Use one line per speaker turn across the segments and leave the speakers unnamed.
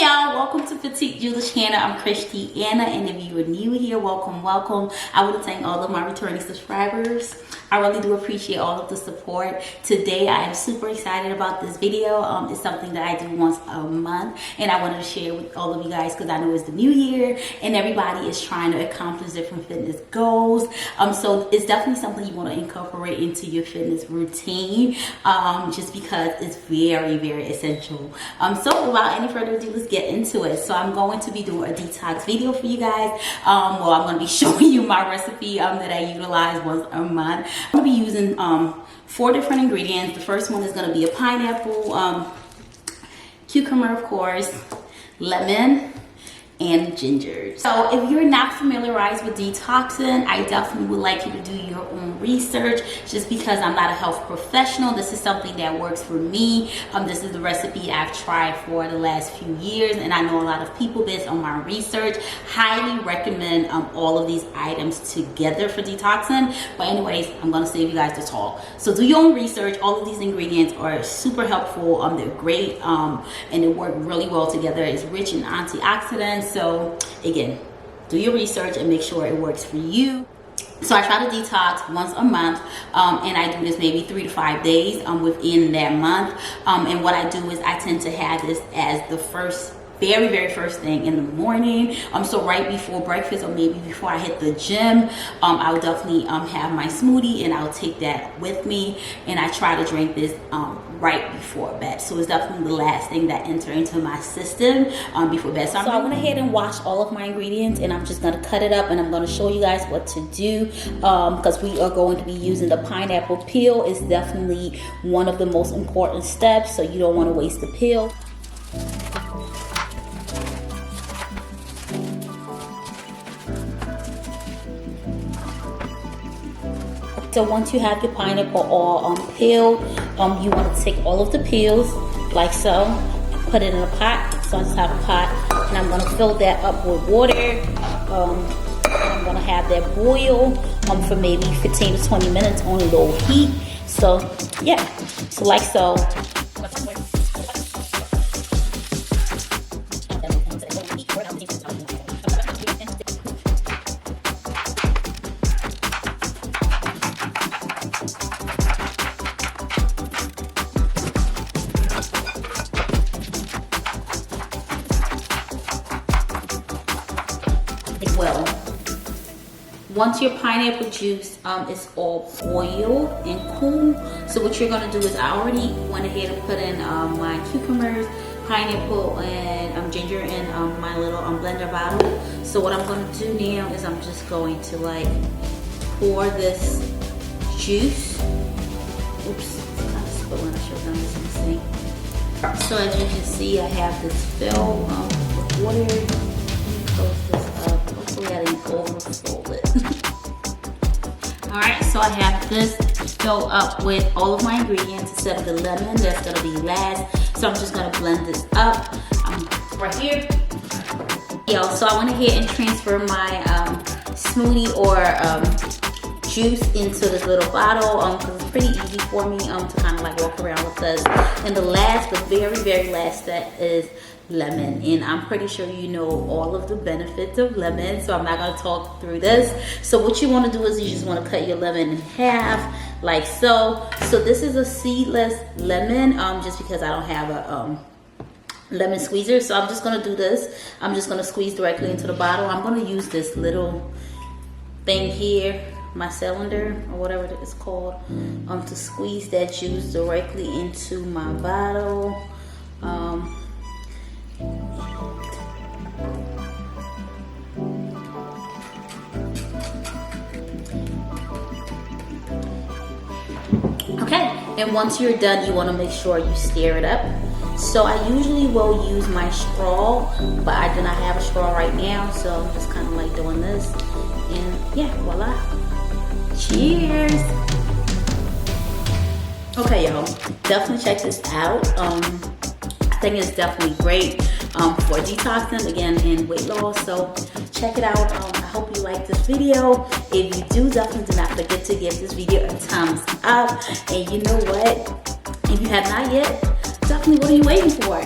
Y'all, welcome to Petite Jewelers channel. I'm Christiana, and if you are new here, welcome. I want to thank all of my returning subscribers. I really do appreciate all of the support. Today I am super excited about this video. It's something that I do once a month, and I wanted to share with all of you guys because I know it's the new year and everybody is trying to accomplish different fitness goals. So it's definitely something you want to incorporate into your fitness routine, just because it's very, very essential. So without any further ado, let's get into it. So I'm going to be doing a detox video for you guys. Well, I'm going to be showing you my recipe that I utilize once a month. I'm going to be using 4 different ingredients. The first one is going to be a pineapple, cucumber, of course, lemon, and ginger. So if you're not familiarized with detoxing, I definitely would like you to do your own research, just because I'm not a health professional. This is something that works for me. This is the recipe I've tried for the last few years, and I know a lot of people, based on my research, highly recommend all of these items together for detoxing. But anyways, I'm gonna save you guys the talk. So do your own research. All of these ingredients are super helpful. They're great, and they work really well together. It's rich in antioxidants. So again, do your research and make sure it works for you. So I try to detox once a month, and I do this maybe 3 to 5 days within that month. And what I do is I tend to have this as the very first thing in the morning. So right before breakfast, or maybe before I hit the gym, I'll definitely have my smoothie, and I'll take that with me, and I try to drink this right before bed. So it's definitely the last thing that enters into my system before bed. So I went ahead and washed all of my ingredients, and I'm just gonna cut it up, and I'm gonna show you guys what to do, because we are going to be using the pineapple peel. It's definitely one of the most important steps, so you don't want to waste the peel. So once you have your pineapple all peeled, you want to take all of the peels like so, put it in a pot. So I just have a pot, and I'm going to fill that up with water. I'm going to have that boil for maybe 15 to 20 minutes on low heat. So yeah, so like so. Well, once your pineapple juice is all boiled and cool, so what you're going to do is, I already went ahead and put in my cucumbers, pineapple, and ginger in my little blender bottle. So what I'm going to do now is I'm just going to like pour this juice. Oops, it's kind of spilling. I should have done this in the sink. So as you can see, I have this filled with water. Close this up. Hopefully I didn't overfold it. Alright, so I have this filled up with all of my ingredients except the lemon. That's going to be last. So I'm just going to blend this up right here. So I went ahead and transfer my smoothie or juice into this little bottle, because it's pretty easy for me to kind of like walk around with this. And the very last step is lemon, and I'm pretty sure you know all of the benefits of lemon, so I'm not going to talk through this. So what you want to do is you just want to cut your lemon in half like so. So this is a seedless lemon, just because I don't have a lemon squeezer. So I'm just going to do this. I'm just going to squeeze directly into the bottle. I'm going to use this little thing here, my cylinder or whatever it's called, to squeeze that juice directly into my bottle. Okay, and once you're done, you want to make sure you stir it up. So I usually will use my straw, but I do not have a straw right now, so I'm just kind of like doing this, and yeah, voila. Cheers. Okay, y'all, definitely check this out. I think it's definitely great for detoxing, again, and weight loss. So check it out. I hope you like this video. If you do, definitely do not forget to give this video a thumbs up. And you know what? If you have not yet, definitely, what are you waiting for?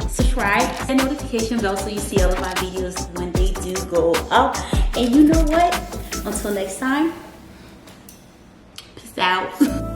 Subscribe. subscribe and notification bell so you see all of my videos when they do go up. And you know what? Until next time, peace out.